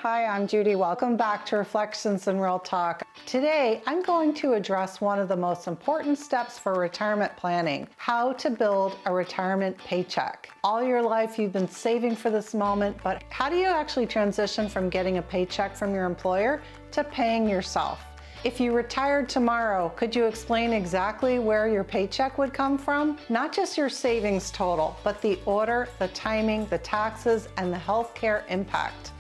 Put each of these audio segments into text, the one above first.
Hi, I'm Judy. Welcome back to Reflections in Real Talk. Today, I'm going to address one of the most important steps for retirement planning, how to build a retirement paycheck. All your life, you've been saving for this moment, but how do you actually transition from getting a paycheck from your employer to paying yourself? If you retired tomorrow, could you explain exactly where your paycheck would come from? Not just your savings total, but the order, the timing, the taxes, and the healthcare impact.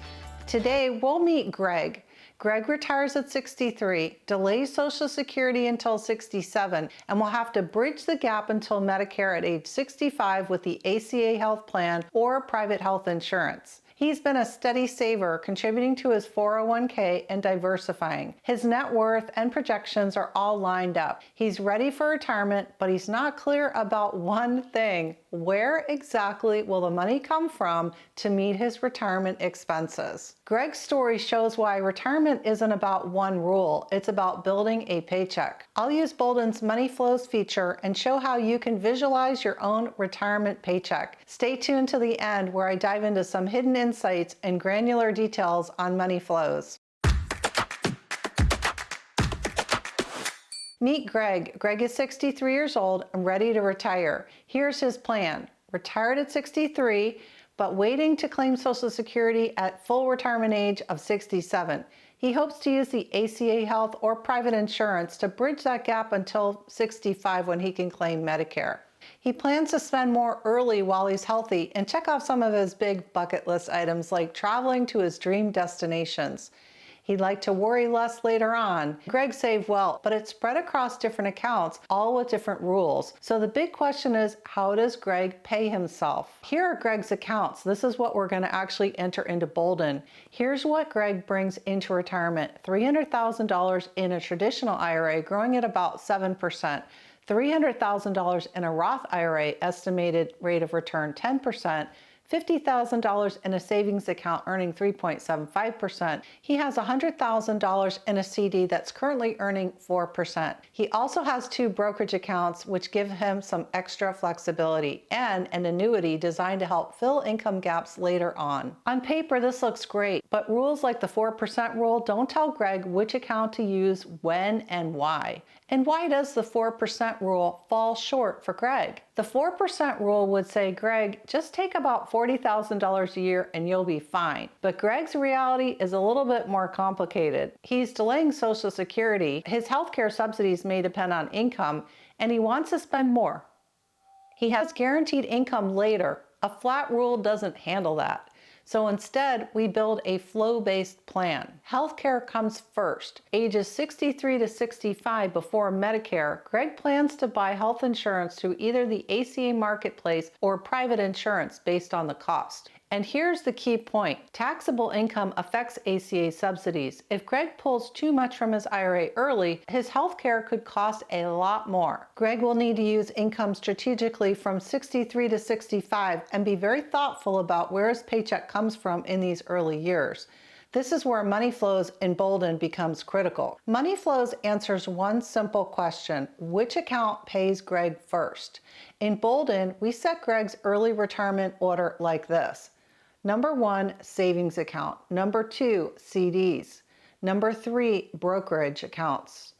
Today, we'll meet Greg. Greg retires at 63, delays Social Security until 67, and will have to bridge the gap until Medicare at age 65 with the ACA health plan or private health insurance. He's been a steady saver, contributing to his 401k and diversifying. His net worth and projections are all lined up. He's ready for retirement, but he's not clear about one thing. Where exactly will the money come from to meet his retirement expenses? Greg's story shows why retirement isn't about one rule. It's about building a paycheck. I'll use Boldin's Money Flows feature and show how you can visualize your own retirement paycheck. Stay tuned to the end where I dive into some hidden insights and granular details on money flows. Meet Greg. Greg is 63 years old and ready to retire. Here's his plan. Retired at 63, but waiting to claim Social Security at full retirement age of 67. He hopes to use the ACA health or private insurance to bridge that gap until 65 when he can claim Medicare. He plans to spend more early while he's healthy and check off some of his big bucket list items like traveling to his dream destinations. He'd like to worry less later on. Greg saved well, but it's spread across different accounts, all with different rules. So the big question is, how does Greg pay himself? Here are Greg's accounts. This is what we're going to actually enter into Boldin. Here's what Greg brings into retirement. $300,000 in a traditional IRA, growing at about 7%. $300,000 in a Roth IRA, estimated rate of return 10%. $50,000 in a savings account earning 3.75%. He has $100,000 in a CD that's currently earning 4%. He also has 2 brokerage accounts which give him some extra flexibility, and an annuity designed to help fill income gaps later on. On paper, this looks great, but rules like the 4% rule don't tell Greg which account to use, when, and why. And why does the 4% rule fall short for Greg? The 4% rule would say, Greg, just take about $40,000 a year and you'll be fine. But Greg's reality is a little bit more complicated. He's delaying Social Security, his healthcare subsidies may depend on income, and he wants to spend more. He has guaranteed income later. A flat rule doesn't handle that. So instead, we build a flow-based plan. Healthcare comes first. Ages 63 to 65 before Medicare, Greg plans to buy health insurance through either the ACA marketplace or private insurance based on the cost. And here's the key point. Taxable income affects ACA subsidies. If Greg pulls too much from his IRA early, his healthcare could cost a lot more. Greg will need to use income strategically from 63 to 65 and be very thoughtful about where his paycheck comes from in these early years. This is where Money Flows in Boldin becomes critical. Money Flows answers one simple question: which account pays Greg first? In Boldin, we set Greg's early retirement order like this. Number 1, savings account. Number 2, CDs. Number 3, brokerage accounts.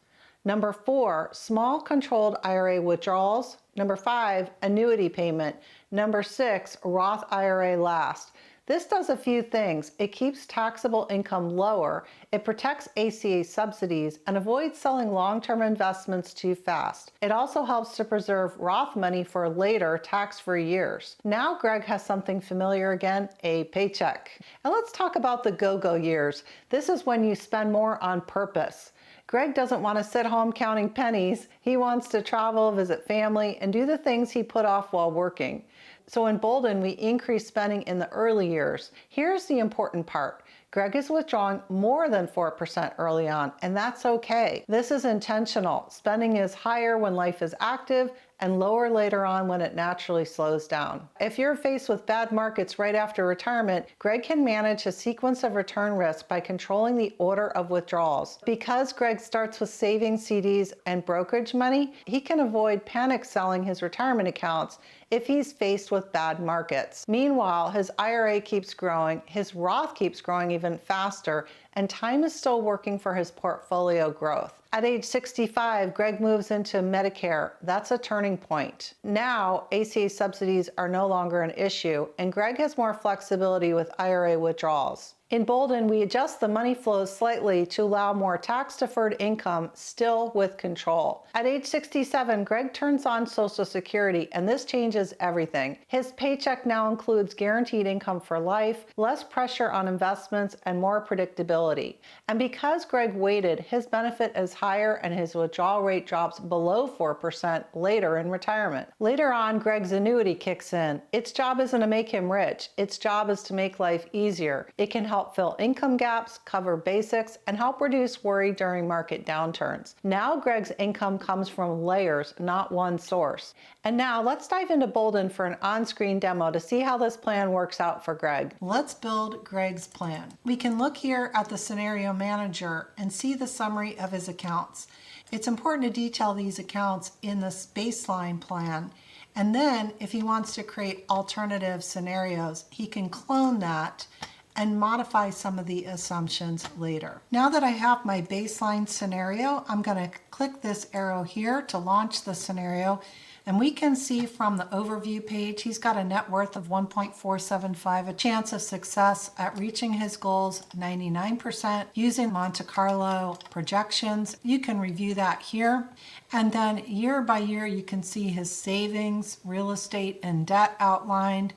Number 4, small controlled IRA withdrawals. Number 5, annuity payment. Number 6, Roth IRA last. This does a few things. It keeps taxable income lower, it protects ACA subsidies, and avoids selling long-term investments too fast. It also helps to preserve Roth money for later tax-free years. Now Greg has something familiar again, a paycheck. And let's talk about the go-go years. This is when you spend more on purpose. Greg doesn't want to sit home counting pennies. He wants to travel, visit family, and do the things he put off while working. So in Boldin, we increase spending in the early years. Here's the important part. Greg is withdrawing more than 4% early on, and that's okay. This is intentional. Spending is higher when life is active and lower later on when it naturally slows down. If you're faced with bad markets right after retirement, Greg can manage a sequence of return risk by controlling the order of withdrawals. Because Greg starts with savings, CDs, and brokerage money, he can avoid panic selling his retirement accounts if he's faced with bad markets. Meanwhile, his IRA keeps growing, his Roth keeps growing even faster, and time is still working for his portfolio growth. At age 65, Greg moves into Medicare. That's a turning point. Now, ACA subsidies are no longer an issue, and Greg has more flexibility with IRA withdrawals. In Boldin, we adjust the money flows slightly to allow more tax-deferred income, still with control. At age 67, Greg turns on Social Security, and this changes everything. His paycheck now includes guaranteed income for life, less pressure on investments, and more predictability. And because Greg waited, his benefit is higher and his withdrawal rate drops below 4% later in retirement. Later on, Greg's annuity kicks in. Its job isn't to make him rich. Its job is to make life easier. It can help fill income gaps, cover basics, and help reduce worry during market downturns. Now Greg's income comes from layers, not one source. And now let's dive into Boldin for an on-screen demo to see how this plan works out for Greg. Let's build Greg's plan. We can look here at the scenario manager and see the summary of his accounts. It's important to detail these accounts in this baseline plan. And then if he wants to create alternative scenarios, he can clone that and modify some of the assumptions later. Now that I have my baseline scenario, I'm going to click this arrow here to launch the scenario. And we can see from the overview page, he's got a net worth of 1.475, a chance of success at reaching his goals, 99%, using Monte Carlo projections. You can review that here. And then year by year, you can see his savings, real estate, and debt outlined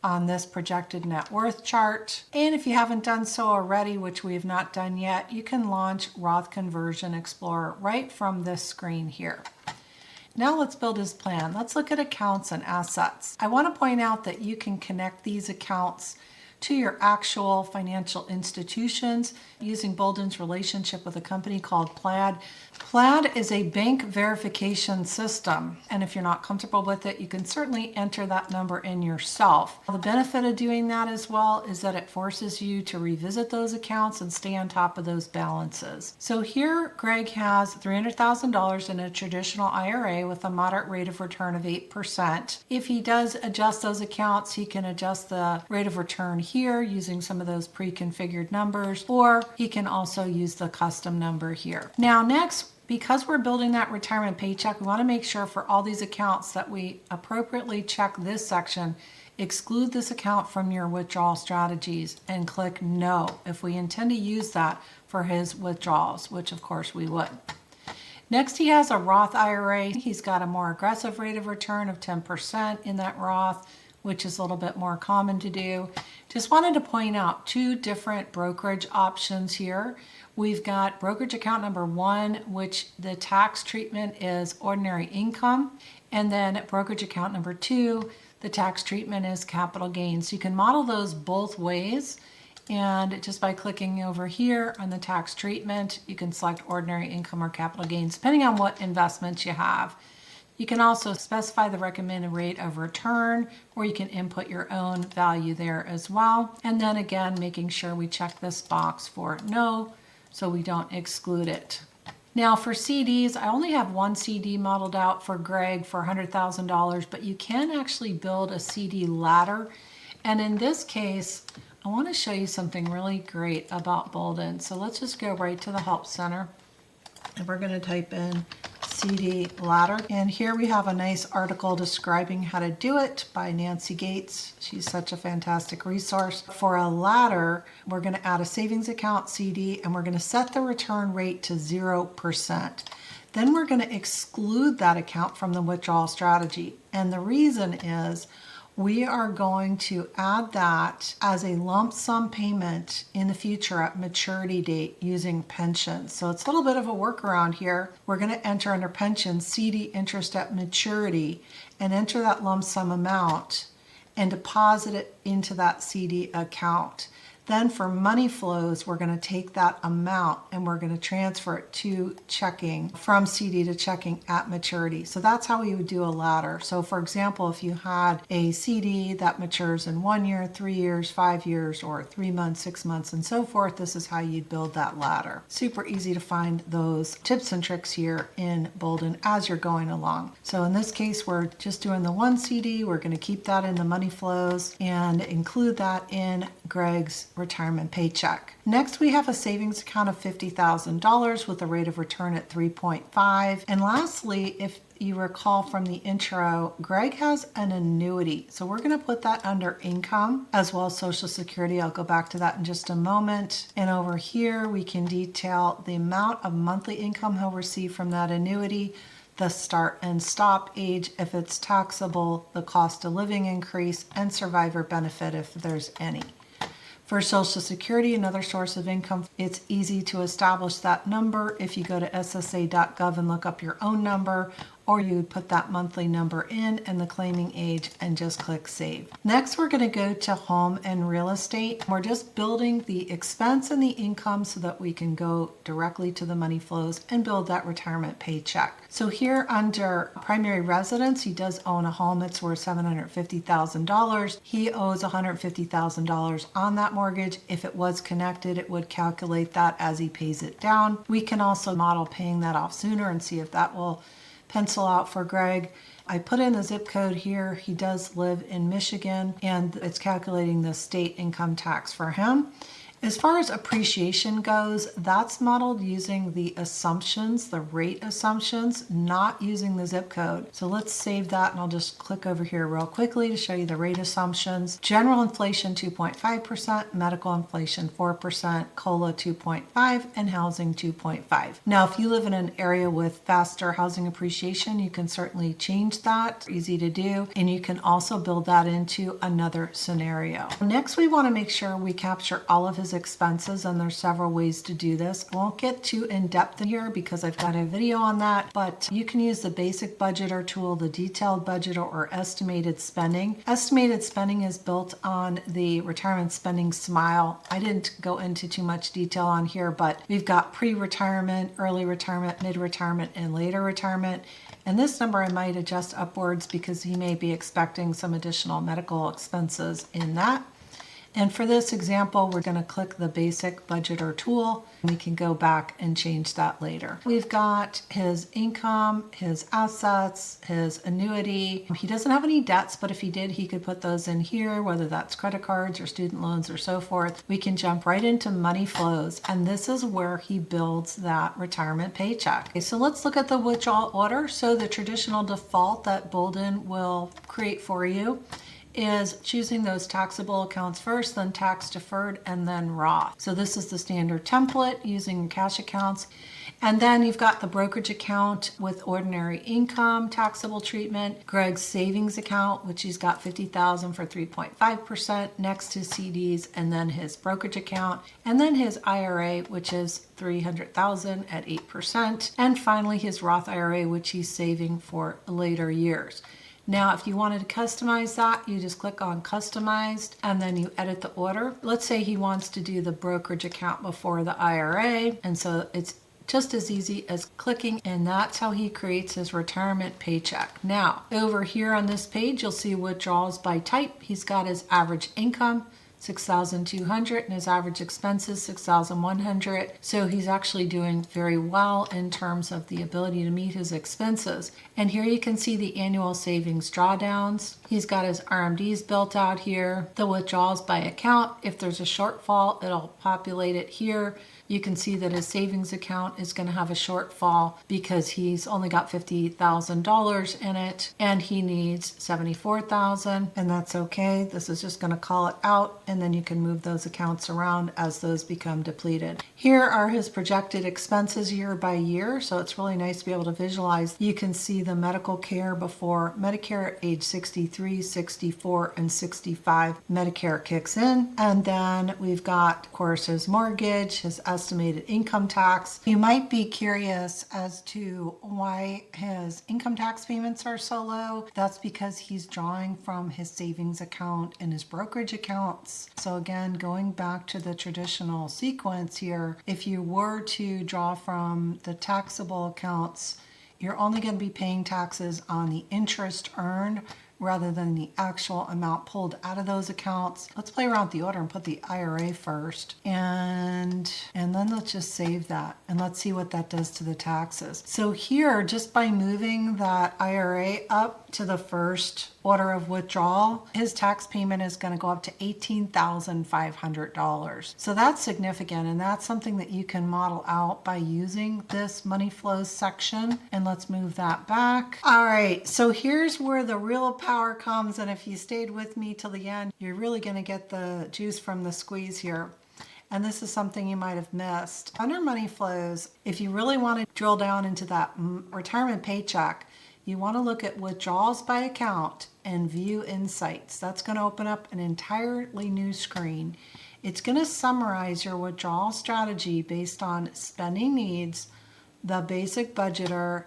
on this projected net worth chart. And if you haven't done so already, which we have not done yet, you can launch Roth Conversion Explorer right from this screen here. Now let's build his plan. Let's look at accounts and assets. I want to point out that you can connect these accounts to your actual financial institutions using Boldin's relationship with a company called Plaid. Plaid is a bank verification system, and if you're not comfortable with it, you can certainly enter that number in yourself. The benefit of doing that as well is that it forces you to revisit those accounts and stay on top of those balances. So here, Greg has $300,000 in a traditional IRA with a moderate rate of return of 8%. If he does adjust those accounts, he can adjust the rate of return here using some of those pre-configured numbers, or he can also use the custom number here. Now next, because we're building that retirement paycheck, we want to make sure for all these accounts that we appropriately check this section, exclude this account from your withdrawal strategies, and click no if we intend to use that for his withdrawals, which of course we would. Next, he has a Roth IRA. He's got a more aggressive rate of return of 10% in that Roth, which is a little bit more common to do. Just wanted to point out two different brokerage options here. We've got brokerage account number 1, which the tax treatment is ordinary income. And then brokerage account number 2, the tax treatment is capital gains. So you can model those both ways. And just by clicking over here on the tax treatment, you can select ordinary income or capital gains, depending on what investments you have. You can also specify the recommended rate of return, or you can input your own value there as well. And then again, making sure we check this box for no, so we don't exclude it. Now for CDs, I only have one CD modeled out for Greg for $100,000, but you can actually build a CD ladder. And in this case, I want to show you something really great about Boldin. So let's just go right to the Help Center, and we're going to type in CD ladder. And here we have a nice article describing how to do it by Nancy Gates. She's such a fantastic resource. For a ladder, we're going to add a savings account CD, and we're going to set the return rate to 0%. Then we're going to exclude that account from the withdrawal strategy. And the reason is we are going to add that as a lump sum payment in the future at maturity date using pensions. So it's a little bit of a workaround here. We're going to enter under pension CD interest at maturity and enter that lump sum amount and deposit it into that CD account. Then for money flows, we're going to take that amount and we're going to transfer it to checking, from CD to checking at maturity. So that's how we would do a ladder. So for example, if you had a CD that matures in 1 year, 3 years, 5 years, or 3 months, 6 months, and so forth, this is how you'd build that ladder. Super easy to find those tips and tricks here in Boldin as you're going along. So in this case, we're just doing the one CD. We're going to keep that in the money flows and include that in Greg's retirement paycheck. Next, we have a savings account of $50,000 with a rate of return at 3.5. And lastly, if you recall from the intro, Greg has an annuity. So we're going to put that under income as well as Social Security. I'll go back to that in just a moment. And over here, we can detail the amount of monthly income he'll receive from that annuity, the start and stop age if it's taxable, the cost of living increase, and survivor benefit if there's any. For Social Security, another source of income, it's easy to establish that number if you go to ssa.gov and look up your own number, or you would put that monthly number in and the claiming age and just click save. Next, we're going to go to home and real estate. We're just building the expense and the income so that we can go directly to the money flows and build that retirement paycheck. So here under primary residence, he does own a home that's worth $750,000. He owes $150,000 on that mortgage. If it was connected, it would calculate that as he pays it down. We can also model paying that off sooner and see if that will pencil out for Greg. I put in the zip code here. He does live in Michigan, and it's calculating the state income tax for him. As far as appreciation goes, that's modeled using the assumptions, the rate assumptions, not using the zip code. So let's save that, and I'll just click over here real quickly to show you the rate assumptions. General inflation 2.5%, medical inflation 4%, COLA 2.5%, and housing 2.5%. Now, if you live in an area with faster housing appreciation, you can certainly change that. Easy to do, and you can also build that into another scenario. Next, we want to make sure we capture all of his expenses, and there's several ways to do this. I won't get too in-depth in here because I've got a video on that, but you can use the basic budgeter tool, the detailed budgeter, or estimated spending. Estimated spending is built on the retirement spending smile. I didn't go into too much detail on here, but we've got pre-retirement, early retirement, mid-retirement, and later retirement. And this number I might adjust upwards because he may be expecting some additional medical expenses in that. And for this example, we're going to click the basic budgeter tool. We can go back and change that later. We've got his income, his assets, his annuity. He doesn't have any debts, but if he did, he could put those in here, whether that's credit cards or student loans or so forth. We can jump right into money flows, and this is where he builds that retirement paycheck. Okay, so let's look at the withdrawal order. So the traditional default that Boldin will create for you is choosing those taxable accounts first, then tax deferred, and then Roth. So this is the standard template using cash accounts. And then you've got the brokerage account with ordinary income taxable treatment, Greg's savings account, which he's got $50,000 for 3.5%, next his CDs, and then his brokerage account, and then his IRA, which is $300,000 at 8%, and finally his Roth IRA, which he's saving for later years. Now, if you wanted to customize that, you just click on customized and then you edit the order. Let's say he wants to do the brokerage account before the IRA. And so it's just as easy as clicking, and that's how he creates his retirement paycheck. Now, over here on this page, you'll see withdrawals by type. He's got his average income, $6,200, and his average expenses, $6,100. So he's actually doing very well in terms of the ability to meet his expenses. And here you can see the annual savings drawdowns. He's got his RMDs built out here. The withdrawals by account, if there's a shortfall, it'll populate it here. You can see that his savings account is going to have a shortfall because he's only got $50,000 in it and he needs $74,000, and that's okay. This is just going to call it out, and then you can move those accounts around as those become depleted. Here are his projected expenses year by year, so it's really nice to be able to visualize. You can see the medical care before Medicare at age 63, 64, and 65. Medicare kicks in, and then we've got, of course, his mortgage, his estimated income tax. You might be curious as to why his income tax payments are so low. That's because he's drawing from his savings account and his brokerage accounts. accounts. So again, going back to the traditional sequence here, if you were to draw from the taxable accounts, you're only going to be paying taxes on the interest earned rather than the actual amount pulled out of those accounts. Let's play around with the order and put the IRA first. And then let's just save that. And let's see what that does to the taxes. So here, just by moving that IRA up to the first order of withdrawal, his tax payment is going to go up to $18,500. So that's significant, and that's something that you can model out by using this money flows section. And let's move that back. All right, so here's where the real power comes, and if you stayed with me till the end, you're really going to get the juice from the squeeze here. And this is something you might have missed. Under money flows, if you really want to drill down into that retirement paycheck, you want to look at withdrawals by account and view insights. That's going to open up an entirely new screen. It's going to summarize your withdrawal strategy based on spending needs, the basic budgeter,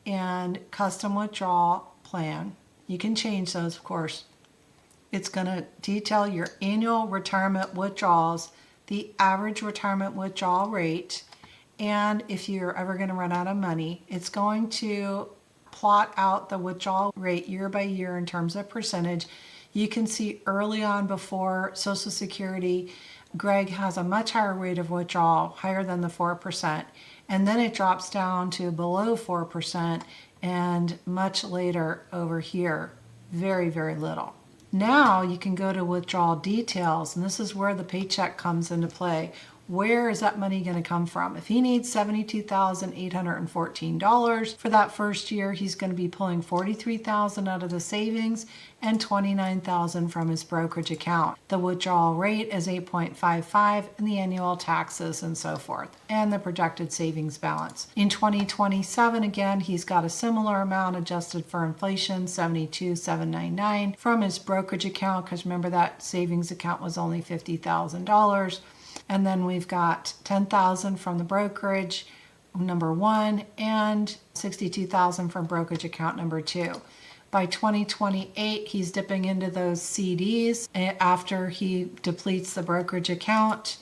and custom withdrawal plan. You can change those, of course. It's going to detail your annual retirement withdrawals, the average retirement withdrawal rate, and if you're ever going to run out of money, it's going to plot out the withdrawal rate year by year in terms of percentage. You can see early on before Social Security, Greg has a much higher rate of withdrawal, higher than the 4%, and then it drops down to below 4%, and much later over here, very, very little. Now you can go to withdrawal details, and this is where the paycheck comes into play. Where is that money going to come from? If he needs $72,814 for that first year, he's going to be pulling $43,000 out of the savings and $29,000 from his brokerage account. The withdrawal rate is 8.55, and the annual taxes and so forth, and the projected savings balance. In 2027, again, he's got a similar amount adjusted for inflation, $72,799 from his brokerage account, because remember that savings account was only $50,000. And then we've got $10,000 from the brokerage, number one, and $62,000 from brokerage account number two. By 2028, he's dipping into those CDs after he depletes the brokerage account.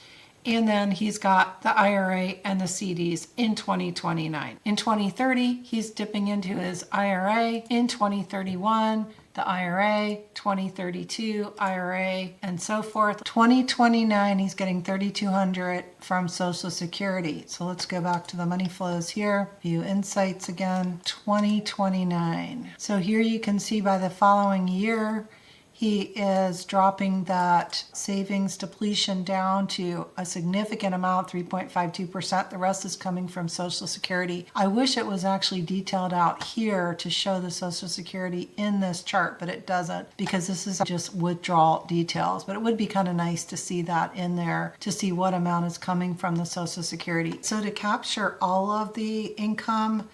And then he's got the IRA and the CDs in 2029. In 2030, he's dipping into his IRA. In 2031, the IRA, 2032, IRA, and so forth. 2029, he's getting $3,200 from Social Security. So let's go back to the money flows here. View insights again, 2029. So here you can see by the following year, he is dropping that savings depletion down to a significant amount, 3.52%. The rest is coming from Social Security. I wish it was actually detailed out here to show the Social Security in this chart, but it doesn't, because this is just withdrawal details. But it would be kind of nice to see that in there, to see what amount is coming from the Social Security. So to capture all of the income,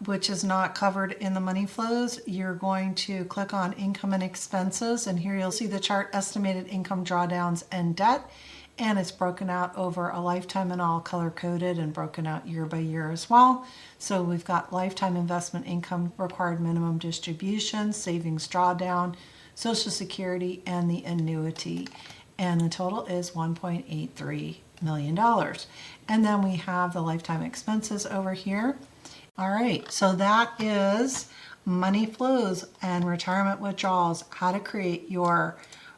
which is not covered in the money flows, you're going to click on income and expenses, and here you'll see the chart estimated income drawdowns and debt, and it's broken out over a lifetime and all color coded and broken out year by year as well. So we've got lifetime investment income, required minimum distribution, savings drawdown, Social Security, and the annuity. And the total is $1.83 million. And then we have the lifetime expenses over here. All right, so that is money flows and retirement withdrawals, how to create your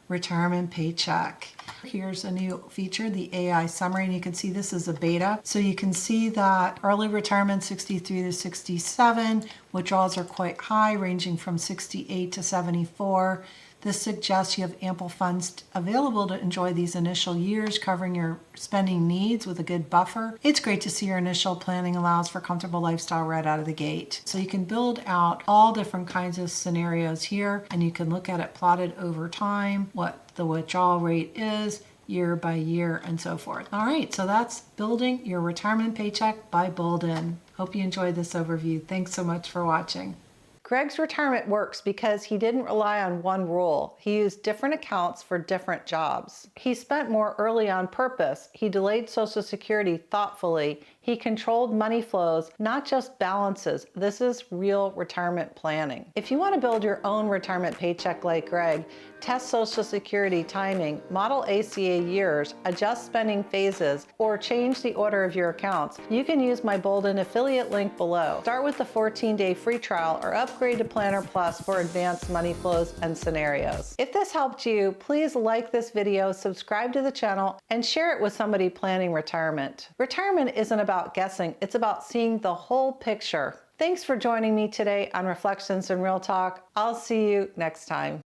retirement paycheck. Here's a new feature, the AI summary, and you can see this is a beta. So you can see that early retirement 63 to 67, withdrawals are quite high, ranging from 68 to 74. This suggests you have ample funds available to enjoy these initial years, covering your spending needs with a good buffer. It's great to see your initial planning allows for comfortable lifestyle right out of the gate. So you can build out all different kinds of scenarios here, and you can look at it plotted over time, what the withdrawal rate is, year by year, and so forth. All right, so that's Building Your Retirement Paycheck by Boldin. Hope you enjoyed this overview. Thanks so much for watching. Greg's retirement works because he didn't rely on one rule. He used different accounts for different jobs. He spent more early on purpose. He delayed Social Security thoughtfully. He controlled money flows, not just balances. This is real retirement planning. If you want to build your own retirement paycheck like Greg, test Social Security timing, model ACA years, adjust spending phases, or change the order of your accounts, you can use my Boldin affiliate link below. Start with the 14-day free trial or upgrade to Planner Plus for advanced money flows and scenarios. If this helped you, please like this video, subscribe to the channel, and share it with somebody planning retirement. Retirement isn't about guessing, it's about seeing the whole picture. Thanks for joining me today on Reflections and Real Talk. I'll see you next time.